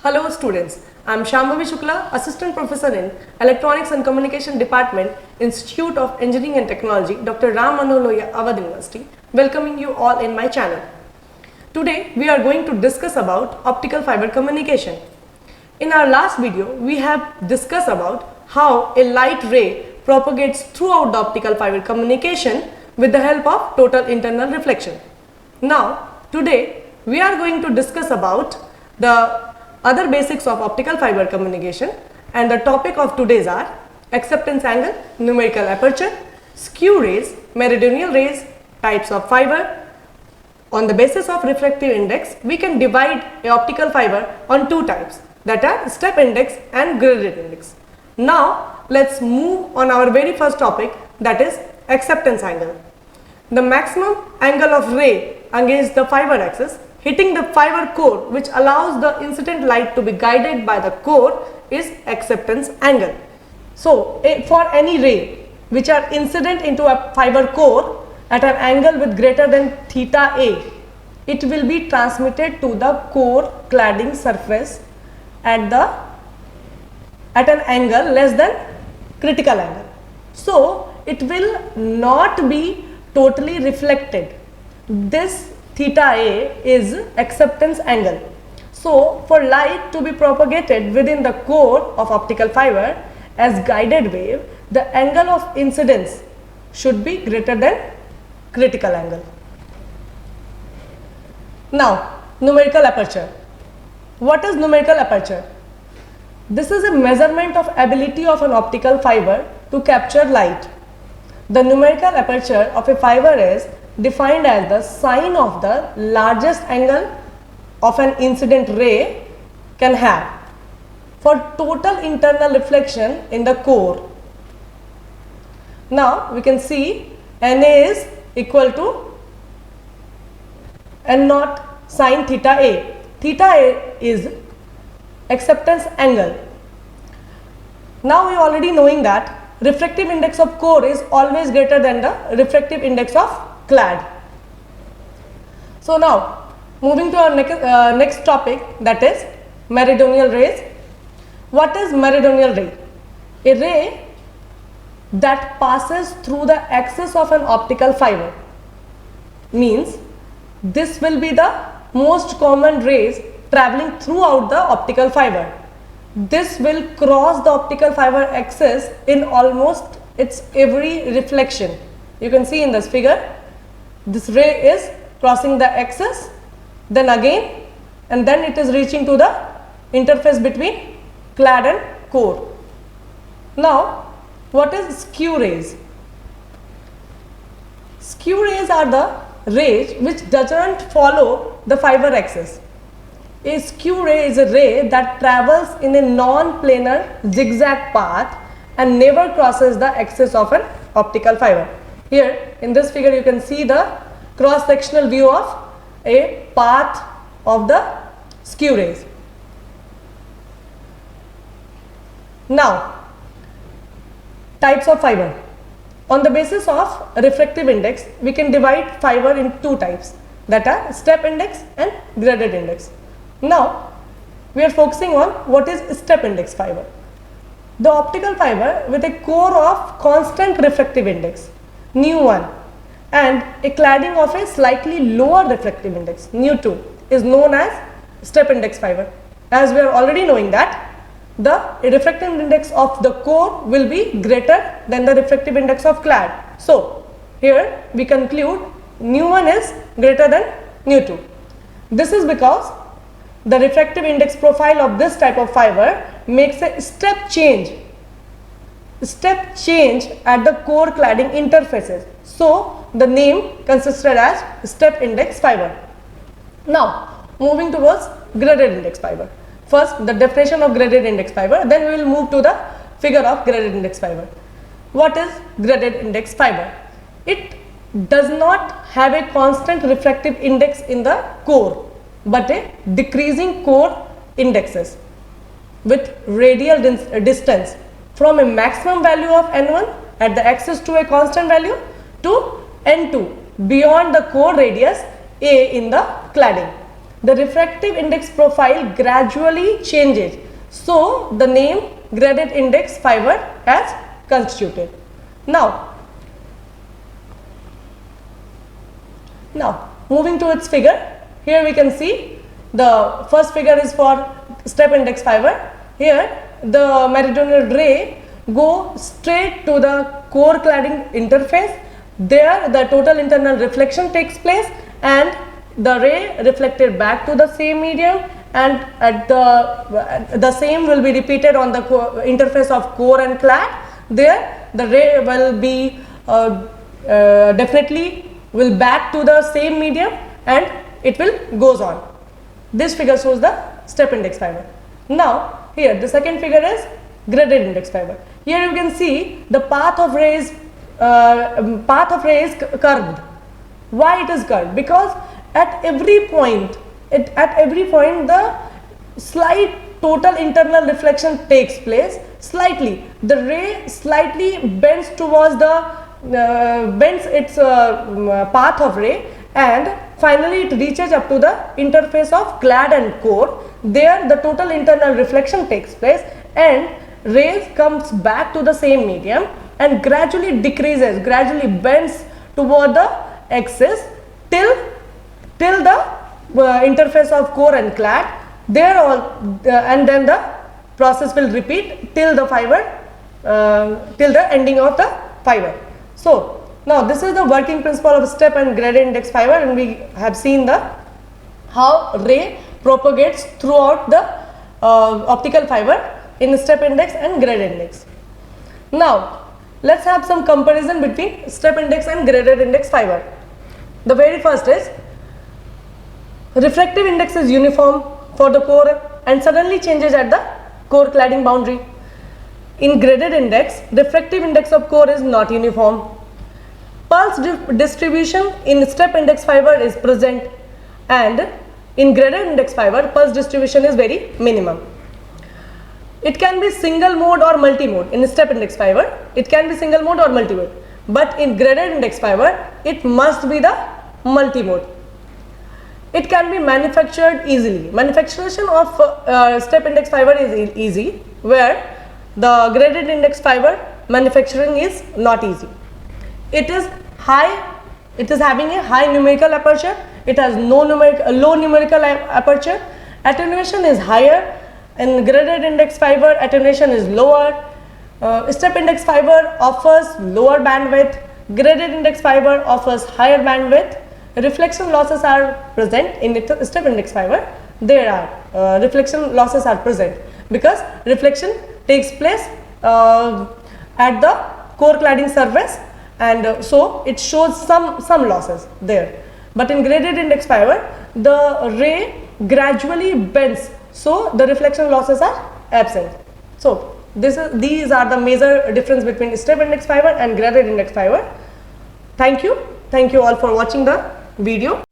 Hello students, I am Shambhavi Shukla, Assistant Professor in Electronics and Communication Department, Institute of Engineering and Technology, Dr. Ram Manohar Lohia, Awadh University, welcoming you all in my channel. Today we are going to discuss about optical fiber communication. In our last video, we have discussed about how a light ray propagates throughout the optical fiber communication with the help of total internal reflection. Now, today we are going to discuss about the other basics of optical fiber communication, and the topic of today's are acceptance angle, numerical aperture, skew rays, meridional rays, types of fiber. On the basis of refractive index, we can divide a optical fiber on two types, that are step index and graded index. Now, let's move on our very first topic, that is acceptance angle. The maximum angle of ray against the fiber axis hitting the fiber core, which allows the incident light to be guided by the core, is acceptance angle. So, for any ray which are incident into a fiber core at an angle with greater than theta A, it will be transmitted to the core cladding surface at an angle less than critical angle. So, it will not be totally reflected. This theta A is acceptance angle. So, for light to be propagated within the core of optical fiber as guided wave, the angle of incidence should be greater than critical angle. Now, numerical aperture. What is numerical aperture? This is a measurement of ability of an optical fiber to capture light. The numerical aperture of a fiber is defined as the sine of the largest angle of an incident ray can have for total internal reflection in the core. Now, we can see Na is equal to N naught sine theta A. Theta A is acceptance angle. Now, we already knowing that refractive index of core is always greater than the refractive index of clad. So, now moving to our next topic, that is meridional rays. What is meridional ray? A ray that passes through the axis of an optical fiber, means this will be the most common rays traveling throughout the optical fiber. This will cross the optical fiber axis in almost its every reflection. You can see in this figure, this ray is crossing the axis, then again, and then it is reaching to the interface between clad and core. Now, what is skew rays? Skew rays are the rays which doesn't follow the fiber axis. A skew ray is a ray that travels in a non-planar zigzag path and never crosses the axis of an optical fiber. Here in this figure you can see the cross-sectional view of a path of the skew rays. Now, types of fiber. On the basis of refractive index, we can divide fiber in two types, that are step index and graded index. Now, we are focusing on what is step index fiber. The optical fiber with a core of constant refractive index, nu1, and a cladding of a slightly lower refractive index, nu2, is known as step index fiber. As we are already knowing that the refractive index of the core will be greater than the refractive index of clad. So, here we conclude nu1 is greater than nu2. This is because the refractive index profile of this type of fiber makes a step change at the core cladding interfaces. So, the name consisted as step index fiber. Now, moving towards graded index fiber. First, the definition of graded index fiber, then we will move to the figure of graded index fiber. What is graded index fiber? It does not have a constant refractive index in the core, but a decreasing core indexes with radial distance from a maximum value of N1 at the axis to a constant value to N2 beyond the core radius A in the cladding. the refractive index profile gradually changes. So the name graded index fiber has constituted. Now moving to its figure, here we can see the first figure is for step index fiber. Here the meridional ray go straight to the core cladding interface. There the total internal reflection takes place and the ray reflected back to the same medium, and at the same will be repeated on the interface of core and clad. There the ray will be definitely will back to the same medium and it will goes on. This figure shows the step index fiber. Now here the second figure is graded index fiber. Here you can see the path of ray is curved. Why it is curved? Because at every point the slight total internal reflection takes place. Slightly the ray slightly bends towards the bends its path of ray, and finally it reaches up to the interface of clad and core. There the total internal reflection takes place and rays comes back to the same medium and gradually decreases, gradually bends toward the axis till the interface of core and clad. There all and then the process will repeat till the fiber till the ending of the fiber. So now this is the working principle of step and graded index fiber, and we have seen the how ray propagates throughout the optical fiber in step index and graded index. Now let's have some comparison between step index and graded index fiber. The very first is refractive index is uniform for the core and suddenly changes at the core cladding boundary. In graded index, refractive index of core is not uniform. Pulse distribution in step index fiber is present, and in graded index fiber pulse distribution is very minimum. It can be single mode or multi-mode. In step index fiber it can be single mode or multi-mode, but in graded index fiber it must be the multi-mode. It can be manufactured easily. Manufacturation of step index fiber is easy, where the graded index fiber manufacturing is not easy. It is having a high numerical aperture. It has low numerical aperture. Attenuation is higher. In graded index fiber, attenuation is lower. Step index fiber offers lower bandwidth. Graded index fiber offers higher bandwidth. Reflection losses are present in step index fiber. There are reflection losses are present because reflection takes place at the core cladding surface, and so it shows some losses there. But in graded index fiber the ray gradually bends, so the reflection losses are absent. So these are the major difference between step index fiber and graded index fiber. Thank you all for watching the video.